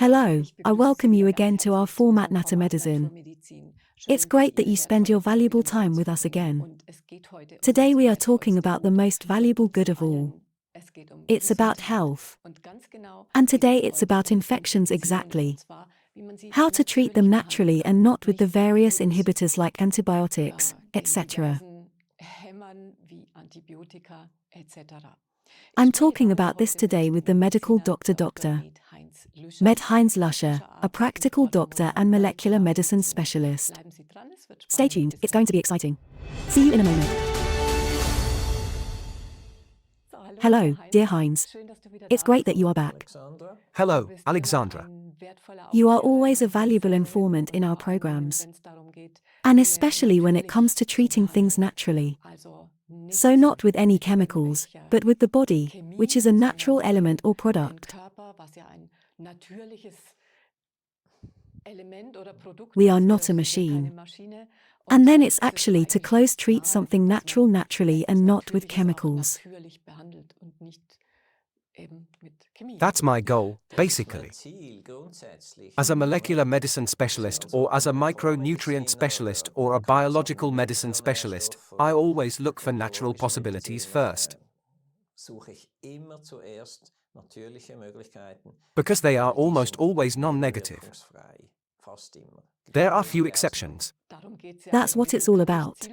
Hello, I welcome you again to our format NaturalMEDICINE. It's great that you spend your valuable time with us again. Today we are talking about the most valuable good of all. It's about health. And today it's about infections exactly. How to treat them naturally and not with the various inhibitors like antibiotics, etc. I'm talking about this today with the medical Dr. Med Heinz Lüscher, a practical doctor and molecular medicine specialist. Stay tuned, it's going to be exciting. See you in a moment. Hello, dear Heinz. It's great that you are back. Hello, Alexandra. You are always a valuable informant in our programs. And especially when it comes to treating things naturally. So not with any chemicals, but with the body, which is a natural element or product. We are not a machine. And then it's actually to treat something natural naturally and not with chemicals. That's my goal, basically. As a molecular medicine specialist or as a micronutrient specialist or a biological medicine specialist, I always look for natural possibilities first. Because they are almost always non-negative. There are few exceptions. That's what it's all about.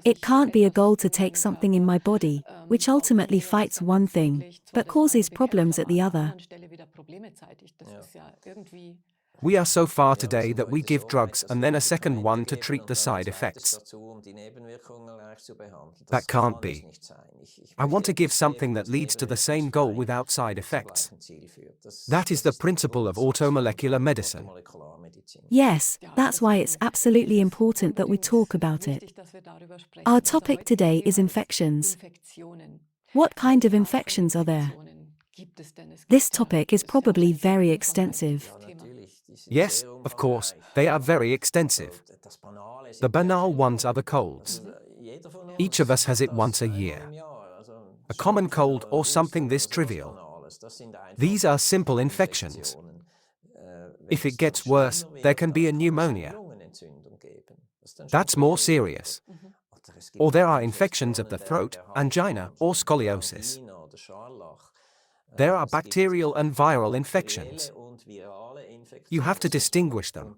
It can't be a goal to take something in my body, which ultimately fights one thing, but causes problems at the other. We are so far today that we give drugs and then a second one to treat the side effects. That can't be. I want to give something that leads to the same goal without side effects. That is the principle of automolecular medicine. Yes, that's why it's absolutely important that we talk about it. Our topic today is infections. What kind of infections are there? This topic is probably very extensive. Yes, of course, they are very extensive. The banal ones are the colds. Each of us has it once a year. A common cold or something this trivial. These are simple infections. If it gets worse, there can be a pneumonia. That's more serious. Or there are infections of the throat, angina, or scoliosis. There are bacterial and viral infections. You have to distinguish them.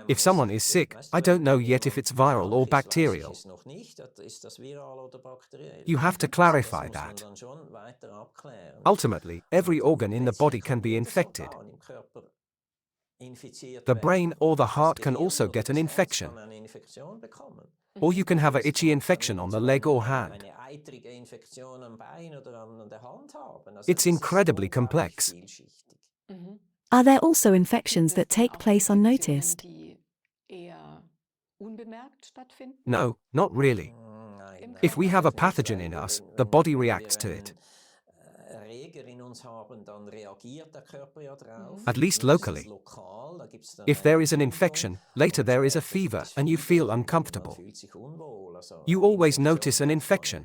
If someone is sick, I don't know yet if it's viral or bacterial. You have to clarify that. Ultimately, every organ in the body can be infected. The brain or the heart can also get an infection. Or you can have an itchy infection on the leg or hand. It's incredibly complex. Are there also infections that take place unnoticed? No, not really. If we have a pathogen in us, the body reacts to it. At least locally. If there is an infection, later there is a fever and you feel uncomfortable. You always notice an infection.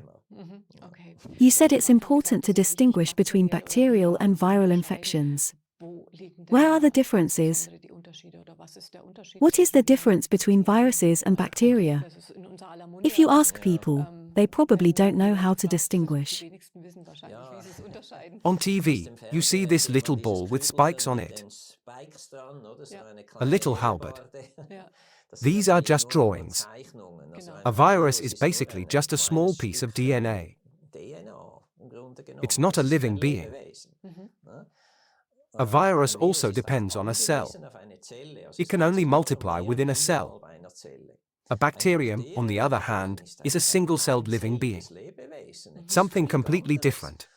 You said it's important to distinguish between bacterial and viral infections. Where are the differences? What is the difference between viruses and bacteria? If you ask people, they probably don't know how to distinguish. On TV, you see this little ball with spikes on it. A little halberd. These are just drawings. A virus is basically just a small piece of DNA. It's not a living being. A virus also depends on a cell. It can only multiply within a cell. A bacterium, on the other hand, is a single-celled living being. Something completely different.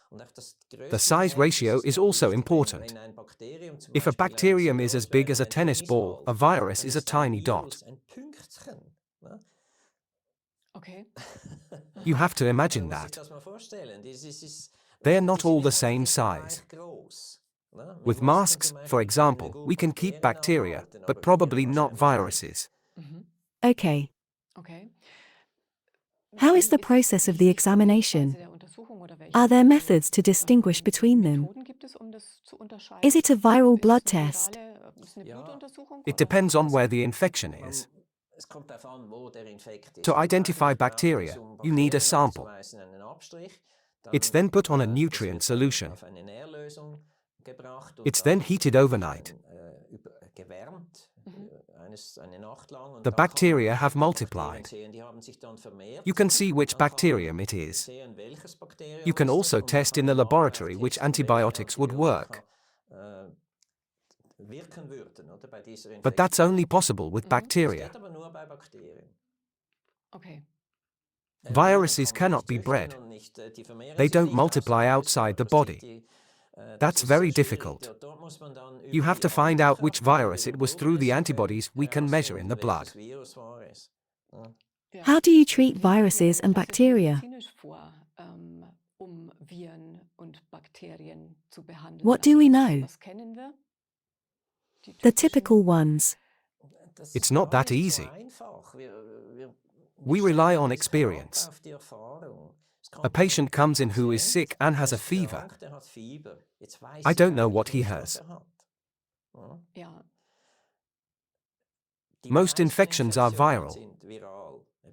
The size ratio is also important. If a bacterium is as big as a tennis ball, a virus is a tiny dot. You have to imagine that. They're not all the same size. With masks, for example, we can keep bacteria, but probably not viruses. Okay. How is the process of the examination? Are there methods to distinguish between them? Is it a viral blood test? It depends on where the infection is. To identify bacteria, you need a sample. It's then put on a nutrient solution. It's then heated overnight. The bacteria have multiplied. You can see which bacterium it is. You can also test in the laboratory which antibiotics would work. But that's only possible with bacteria. Viruses cannot be bred. They don't multiply outside the body. That's very difficult. You have to find out which virus it was through the antibodies we can measure in the blood. How do you treat viruses and bacteria? What do we know? The typical ones. It's not that easy. We rely on experience. A patient comes in who is sick and has a fever. I don't know what he has. Most infections are viral.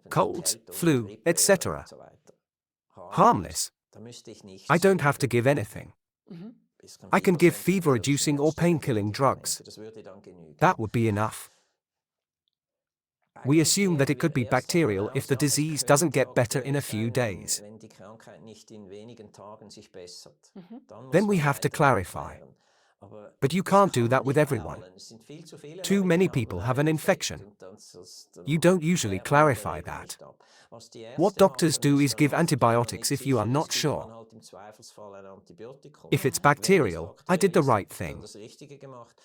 Colds, flu, etc. Harmless. I don't have to give anything. I can give fever-reducing or pain-killing drugs. That would be enough. We assume that it could be bacterial if the disease doesn't get better in a few days. Then we have to clarify. But you can't do that with everyone. Too many people have an infection. You don't usually clarify that. What doctors do is give antibiotics if you are not sure. If it's bacterial, I did the right thing.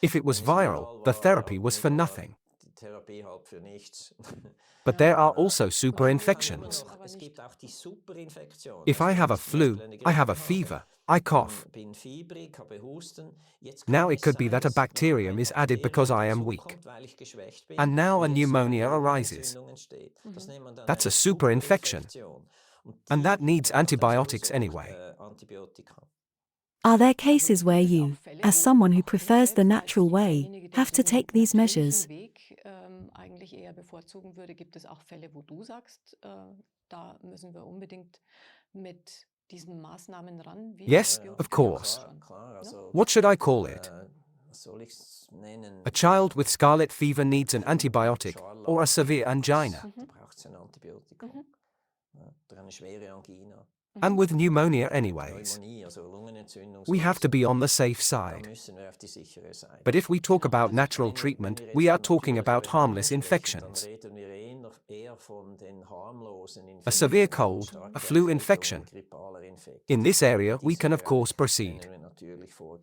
If it was viral, the therapy was for nothing. But there are also super infections. If I have a flu, I have a fever, I cough. Now it could be that a bacterium is added because I am weak. And now a pneumonia arises. That's a super infection. And that needs antibiotics anyway. Are there cases where you, as someone who prefers the natural way, have to take these measures? Yes, of course. What should I call it? A child with scarlet fever needs an antibiotic, or a severe angina. And with pneumonia anyways. We have to be on the safe side. But if we talk about natural treatment, we are talking about harmless infections. A severe cold, a flu infection. In this area we can of course proceed.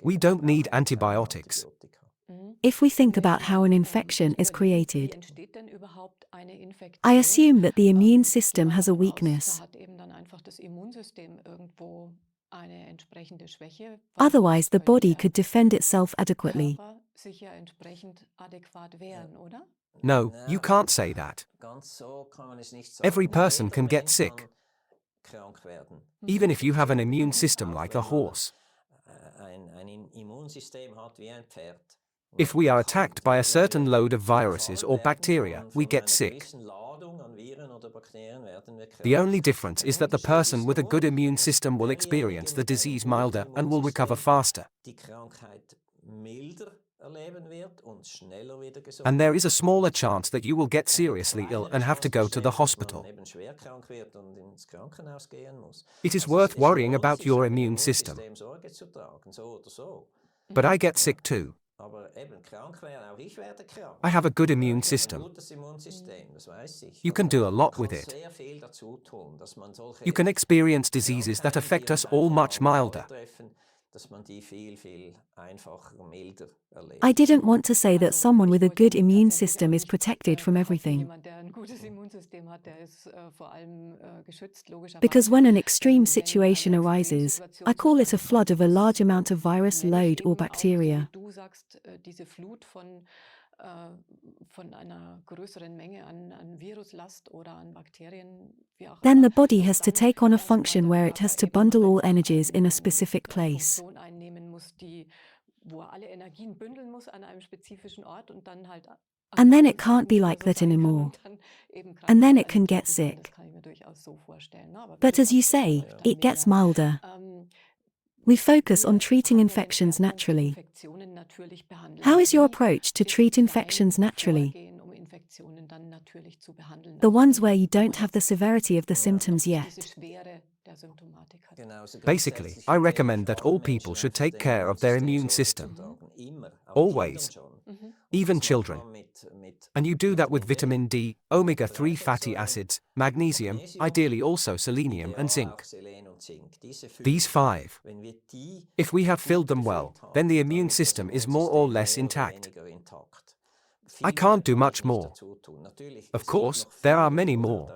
We don't need antibiotics. If we think about how an infection is created, I assume that the immune system has a weakness. Otherwise, the body could defend itself adequately. No, you can't say that. Every person can get sick. Even if you have an immune system like a horse. If we are attacked by a certain load of viruses or bacteria, we get sick. The only difference is that the person with a good immune system will experience the disease milder and will recover faster. And there is a smaller chance that you will get seriously ill and have to go to the hospital. It is worth worrying about your immune system. But I get sick too. I have a good immune system. You can do a lot with it. You can experience diseases that affect us all much milder. I didn't want to say that someone with a good immune system is protected from everything. Because when an extreme situation arises, I call it a flood of a large amount of virus load or bacteria. Then the body has to take on a function where it has to bundle all energies in a specific place. And then it can't be like that anymore. And then it can get sick. But as you say, it gets milder. We focus on treating infections naturally. How is your approach to treat infections naturally? The ones where you don't have the severity of the symptoms yet. Basically, I recommend that all people should take care of their immune system. Always. Even children. And you do that with vitamin D, omega-3 fatty acids, magnesium, ideally also selenium and zinc. These 5. If we have filled them well, then the immune system is more or less intact. I can't do much more. Of course, there are many more.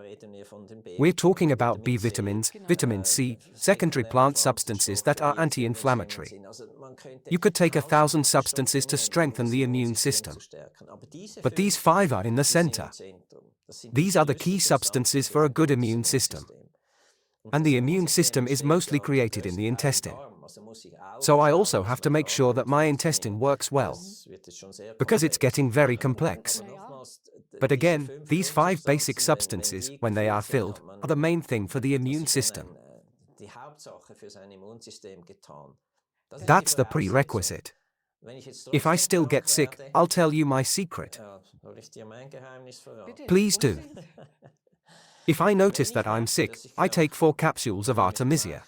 We're talking about B vitamins, vitamin C, secondary plant substances that are anti-inflammatory. You could take 1,000 substances to strengthen the immune system. But these 5 are in the center. These are the key substances for a good immune system. And the immune system is mostly created in the intestine. So I also have to make sure that my intestine works well. Because it's getting very complex. But again, these 5 basic substances, when they are filled, are the main thing for the immune system. That's the prerequisite. If I still get sick, I'll tell you my secret. Please do. If I notice that I'm sick, I take 4 capsules of Artemisia.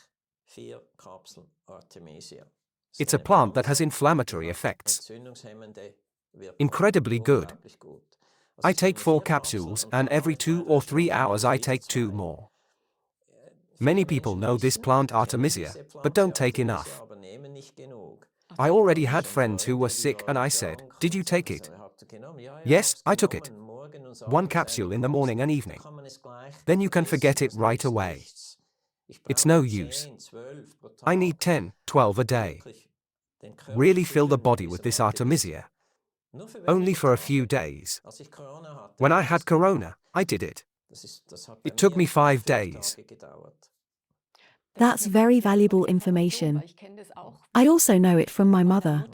It's a plant that has inflammatory effects. Incredibly good. I take 4 capsules, and every 2 or 3 hours I take 2 more. Many people know this plant Artemisia, but don't take enough. I already had friends who were sick and I said, "Did you take it?" Yes, I took it. 1 capsule in the morning and evening. Then you can forget it right away. It's no use. I need 10, 12 a day. Really fill the body with this Artemisia. Only for a few days. When I had corona, I did it. It took me 5 days. That's very valuable information. I also know it from my mother.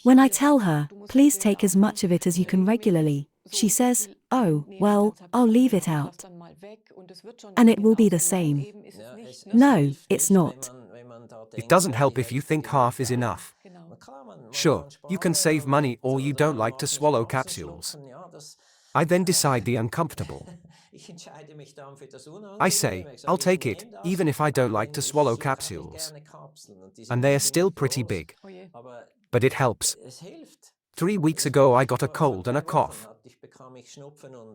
When I tell her, please take as much of it as you can regularly, she says, "Oh, well, I'll leave it out. And it will be the same." No, it's not. It doesn't help if you think half is enough. Sure, you can save money or you don't like to swallow capsules. I then decide the uncomfortable. I say, I'll take it, even if I don't like to swallow capsules. And they are still pretty big. But it helps. 3 weeks ago I got a cold and a cough.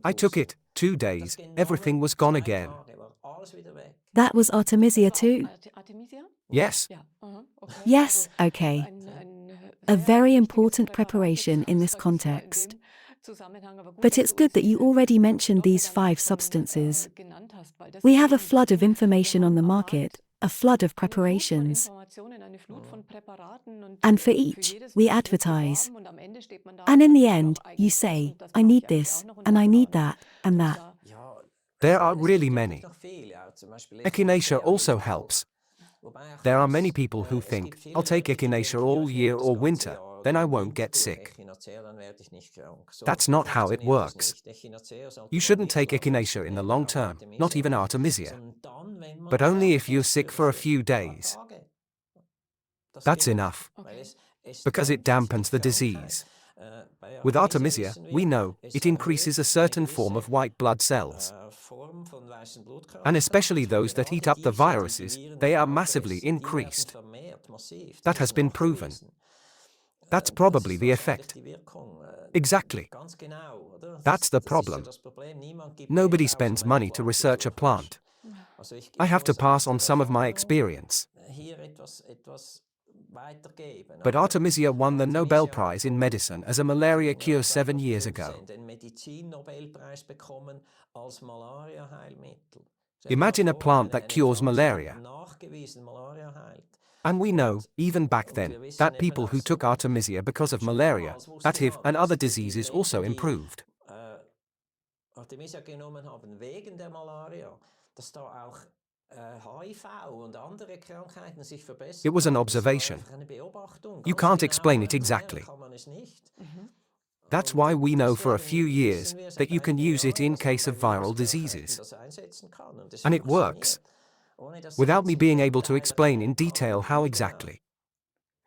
I took it, 2 days, everything was gone again. That was Artemisia too? Yes. Yes, okay. A very important preparation in this context. But it's good that you already mentioned these 5 substances. We have a flood of information on the market, a flood of preparations. And for each, we advertise. And in the end, you say, I need this, and I need that, and that. There are really many. Echinacea also helps. There are many people who think, I'll take echinacea all year or winter, then I won't get sick. That's not how it works. You shouldn't take echinacea in the long term, not even Artemisia. But only if you're sick for a few days. That's enough. Because it dampens the disease. With Artemisia, we know, it increases a certain form of white blood cells. And especially those that eat up the viruses, they are massively increased. That has been proven. That's probably the effect. Exactly. That's the problem. Nobody spends money to research a plant. I have to pass on some of my experience. But Artemisia won the Nobel Prize in Medicine as a malaria cure 7 years ago. Imagine a plant that cures malaria. And we know, even back then, that people who took Artemisia because of malaria, adhere, and other diseases also improved. It was an observation. You can't explain it exactly. That's why we know for a few years that you can use it in case of viral diseases. And it works, without me being able to explain in detail how exactly.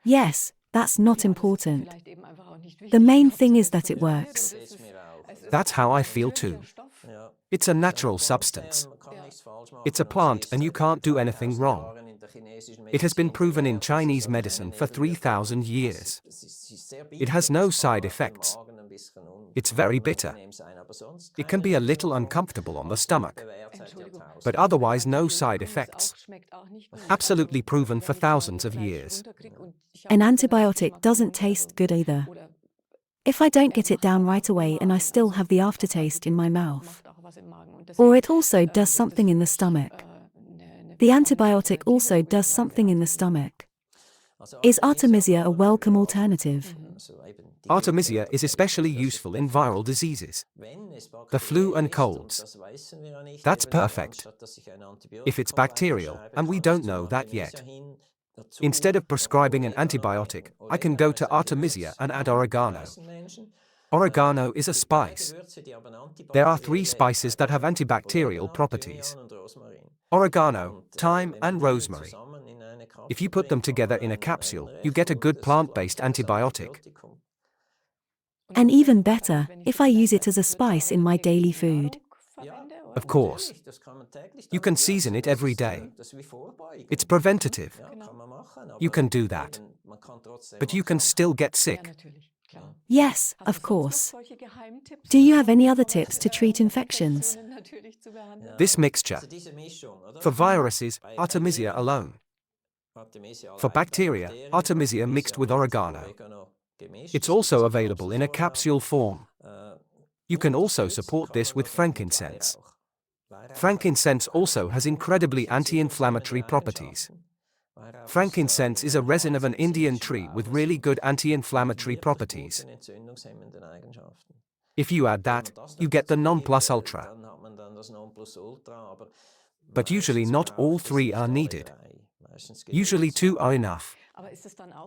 Yes, that's not important. The main thing is that it works. That's how I feel too. It's a natural substance. It's a plant and you can't do anything wrong. It has been proven in Chinese medicine for 3,000 years. It has no side effects. It's very bitter. It can be a little uncomfortable on the stomach, but otherwise no side effects. Absolutely proven for thousands of years. An antibiotic doesn't taste good either. If I don't get it down right away and I still have the aftertaste in my mouth. Or it also does something in the stomach. The antibiotic also does something in the stomach. Is Artemisia a welcome alternative? Artemisia is especially useful in viral diseases. The flu and colds. That's perfect. If it's bacterial, and we don't know that yet. Instead of prescribing an antibiotic, I can go to Artemisia and add oregano. Oregano is a spice. There are 3 spices that have antibacterial properties: oregano, thyme, and rosemary. If you put them together in a capsule, you get a good plant-based antibiotic. And even better, if I use it as a spice in my daily food. Of course. You can season it every day. It's preventative. You can do that. But you can still get sick. Yes, of course. Do you have any other tips to treat infections? This mixture. For viruses, Artemisia alone. For bacteria, Artemisia mixed with oregano. It's also available in a capsule form. You can also support this with frankincense. Frankincense also has incredibly anti-inflammatory properties. Frankincense is a resin of an Indian tree with really good anti-inflammatory properties. If you add that, you get the non plus ultra. But usually not all 3 are needed. Usually 2 are enough.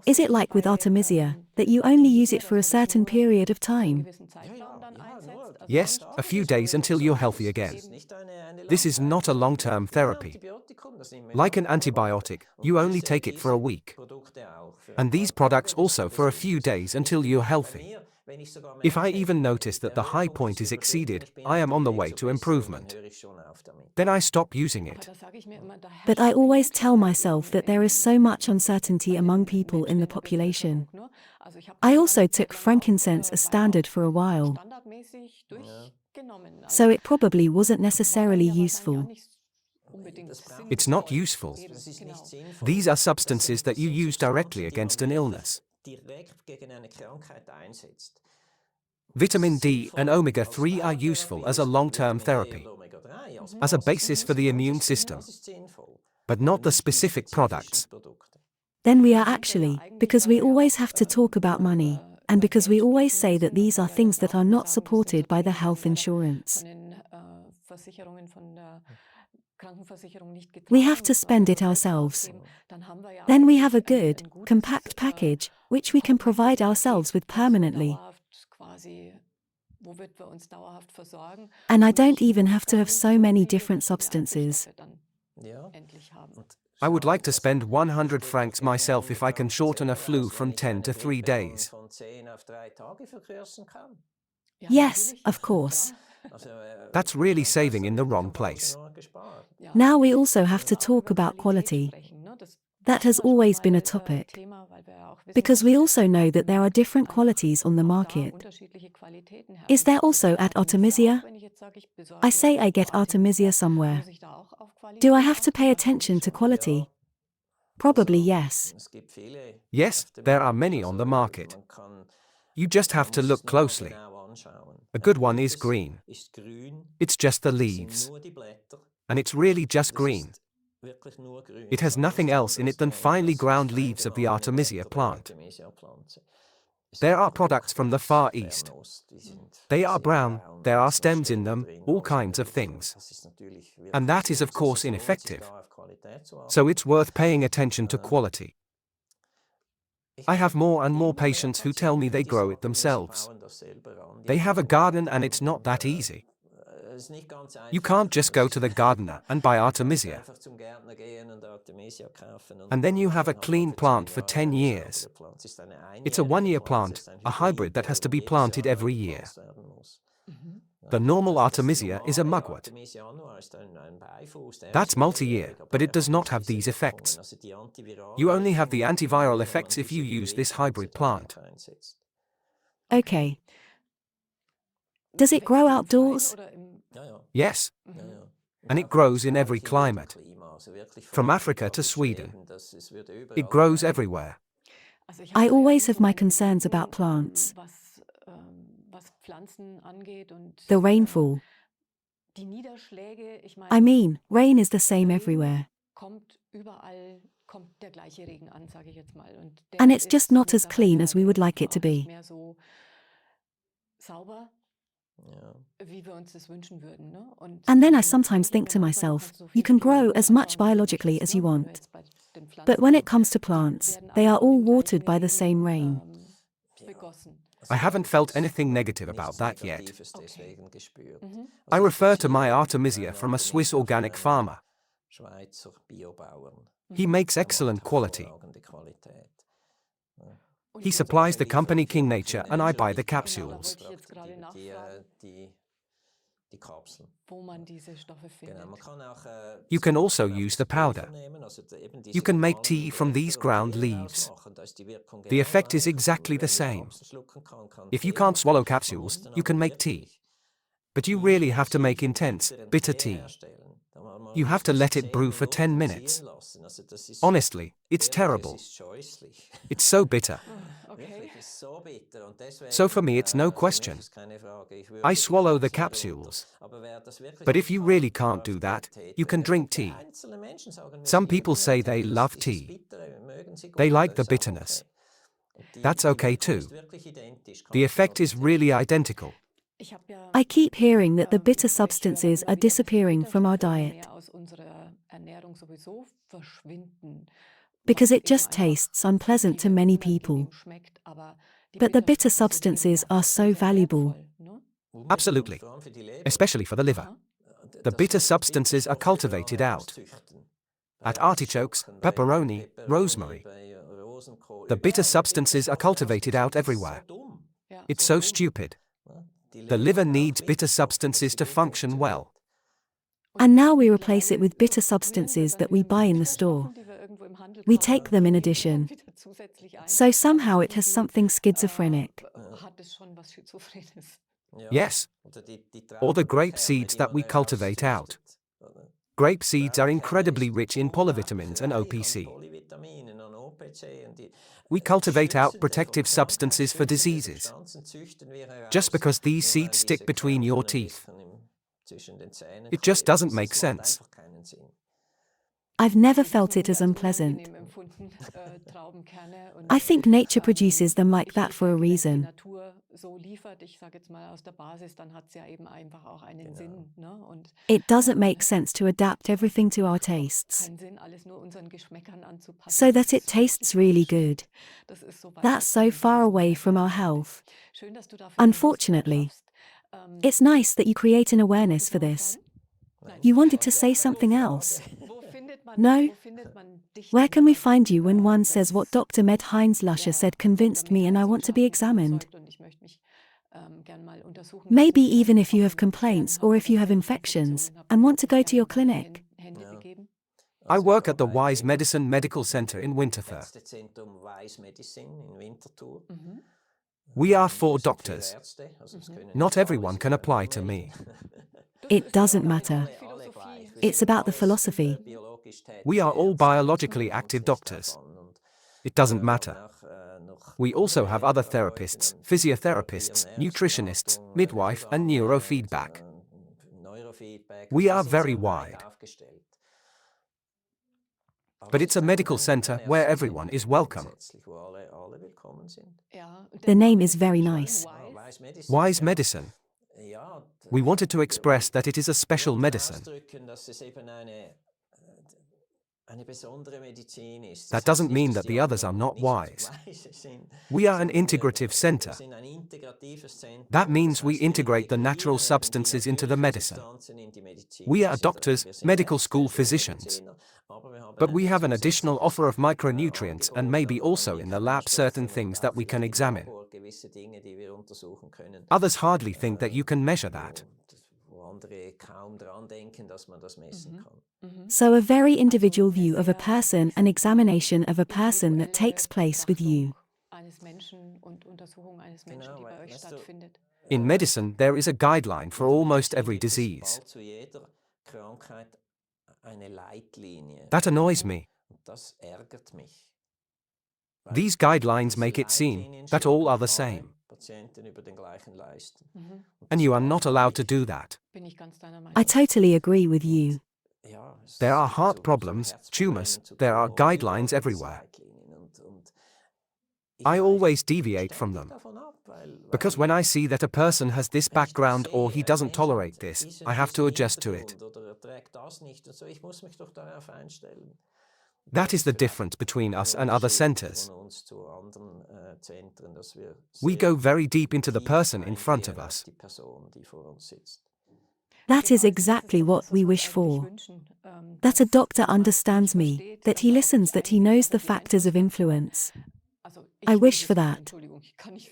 Is it like with Artemisia, that you only use it for a certain period of time? Yes, a few days until you're healthy again. This is not a long-term therapy. Like an antibiotic, you only take it for a week. And these products also for a few days until you're healthy. If I even notice that the high point is exceeded, I am on the way to improvement. Then I stop using it. But I always tell myself that there is so much uncertainty among people in the population. I also took frankincense as standard for a while. So it probably wasn't necessarily useful. It's not useful. These are substances that you use directly against an illness. Vitamin D and omega-3 are useful as a long-term therapy, as a basis for the immune system, but not the specific products. Then we are actually, because we always have to talk about money, and because we always say that these are things that are not supported by the health insurance. We have to spend it ourselves. Then we have a good, compact package, which we can provide ourselves with permanently. And I don't even have to have so many different substances. I would like to spend 100 francs myself if I can shorten a flu from 10 to 3 days. Yes, of course. That's really saving in the wrong place. Now we also have to talk about quality. That has always been a topic. Because we also know that there are different qualities on the market. Is there also at Artemisia? I say I get Artemisia somewhere. Do I have to pay attention to quality? Probably yes. Yes, there are many on the market. You just have to look closely. A good one is green. It's just the leaves. And it's really just green. It has nothing else in it than finely ground leaves of the Artemisia plant. There are products from the Far East. They are brown, there are stems in them, all kinds of things. And that is of course ineffective. So it's worth paying attention to quality. I have more and more patients who tell me they grow it themselves. They have a garden and it's not that easy. You can't just go to the gardener and buy Artemisia. And then you have a clean plant for 10 years. It's a one-year plant, a hybrid that has to be planted every year. The normal Artemisia is a mugwort. That's multi-year, but it does not have these effects. You only have the antiviral effects if you use this hybrid plant. Okay. Does it grow outdoors? Yes. And it grows in every climate. From Africa to Sweden. It grows everywhere. I always have my concerns about plants. The rainfall. I mean, rain is the same everywhere. And it's just not as clean as we would like it to be. And then I sometimes think to myself, you can grow as much biologically as you want. But when it comes to plants, they are all watered by the same rain. I haven't felt anything negative about that yet. I refer to my Artemisia from a Swiss organic farmer. He makes excellent quality. He supplies the company King Nature and I buy the capsules. You can also use the powder. You can make tea from these ground leaves. The effect is exactly the same. If you can't swallow capsules, you can make tea. But you really have to make intense, bitter tea. You have to let it brew for 10 minutes. Honestly, it's terrible. It's so bitter. So for me it's no question. I swallow the capsules. But if you really can't do that, you can drink tea. Some people say they love tea. They like the bitterness. That's okay too. The effect is really identical. I keep hearing that the bitter substances are disappearing from our diet. Because it just tastes unpleasant to many people. But the bitter substances are so valuable. Absolutely. Especially for the liver. The bitter substances are cultivated out. At artichokes, pepperoni, rosemary. The bitter substances are cultivated out everywhere. It's so stupid. The liver needs bitter substances to function well. And now we replace it with bitter substances that we buy in the store. We take them in addition. So somehow it has something schizophrenic. Yes. Or the grape seeds that we cultivate out. Grape seeds are incredibly rich in polyvitamins and OPC. We cultivate out protective substances for diseases. Just because these seeds stick between your teeth. It just doesn't make sense. I've never felt it as unpleasant. I think nature produces them like that for a reason. It doesn't make sense to adapt everything to our tastes, so that it tastes really good. That's so far away from our health. Unfortunately, it's nice that you create an awareness for this. You wanted to say something else? No? Where can we find you when one says what Dr. Med Heinz Lüscher said convinced me and I want to be examined? Maybe even if you have complaints or if you have infections and want to go to your clinic. I work at the Wise Medicine Medical Center in Winterthur. We are 4 doctors. Not everyone can apply to me. It doesn't matter. It's about the philosophy. We are all biologically active doctors. It doesn't matter. We also have other therapists, physiotherapists, nutritionists, midwife and neurofeedback. We are very wide. But it's a medical center where everyone is welcome. The name is very nice. Wise medicine. We wanted to express that it is a special medicine. That doesn't mean that the others are not wise. We are an integrative center. That means we integrate the natural substances into the medicine. We are doctors, medical school physicians. But we have an additional offer of micronutrients and maybe also in the lab certain things that we can examine. Others hardly think that you can measure that. So a very individual view of a person, an examination of a person that takes place with you. In medicine, there is a guideline for almost every disease. That annoys me. These guidelines make it seem that all are the same. And you are not allowed to do that. I totally agree with you. There are heart problems, tumors, there are guidelines everywhere. I always deviate from them. Because when I see that a person has this background or he doesn't tolerate this, I have to adjust to it. That is the difference between us and other centers. We go very deep into the person in front of us. That is exactly what we wish for. That a doctor understands me, that he listens, that he knows the factors of influence. I wish for that.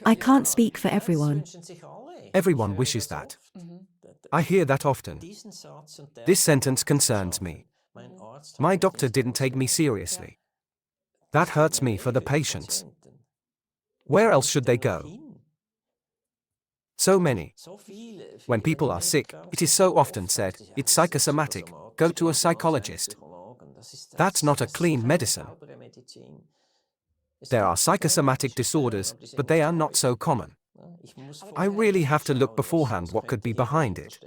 I can't speak for everyone. Everyone wishes that. I hear that often. This sentence concerns me. My doctor didn't take me seriously. That hurts me for the patients. Where else should they go? So many. When people are sick, it is so often said, it's psychosomatic, go to a psychologist. That's not a clean medicine. There are psychosomatic disorders, but they are not so common. I really have to look beforehand what could be behind it.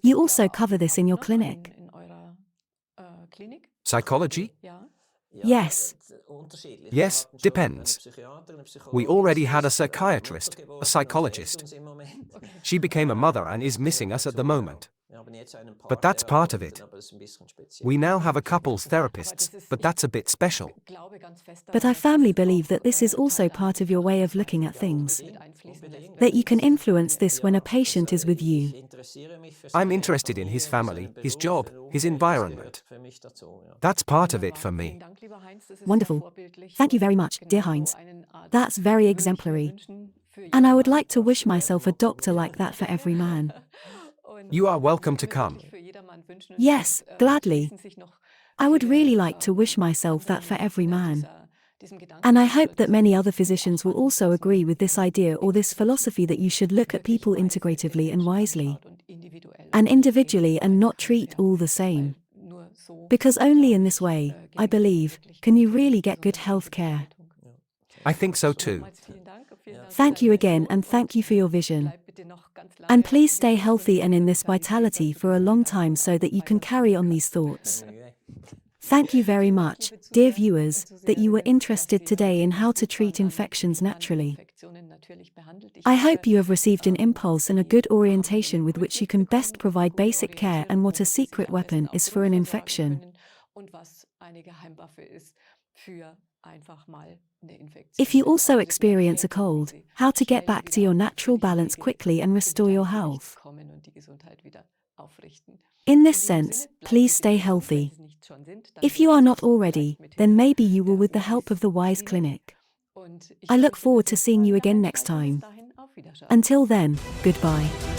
You also cover this in your clinic. Psychology? Yes. Yes, depends. We already had a psychiatrist, a psychologist. She became a mother and is missing us at the moment. But that's part of it. We now have a couples therapists, but that's a bit special. But I firmly believe that this is also part of your way of looking at things. That you can influence this when a patient is with you. I'm interested in his family, his job, his environment. That's part of it for me. Wonderful. Thank you very much, dear Heinz. That's very exemplary. And I would like to wish myself a doctor like that for every man. You are welcome to come. Yes, gladly. I would really like to wish myself that for every man. And I hope that many other physicians will also agree with this idea or this philosophy that you should look at people integratively and wisely. And individually and not treat all the same. Because only in this way, I believe, can you really get good health care. I think so too. Thank you again and thank you for your vision. And please stay healthy and in this vitality for a long time so that you can carry on these thoughts. Thank you very much, dear viewers, that you were interested today in how to treat infections naturally. I hope you have received an impulse and a good orientation with which you can best provide basic care and what a secret weapon is for an infection. If you also experience a cold, how to get back to your natural balance quickly and restore your health. In this sense, please stay healthy. If you are not already, then maybe you will with the help of the Wise Clinic. I look forward to seeing you again next time. Until then, goodbye.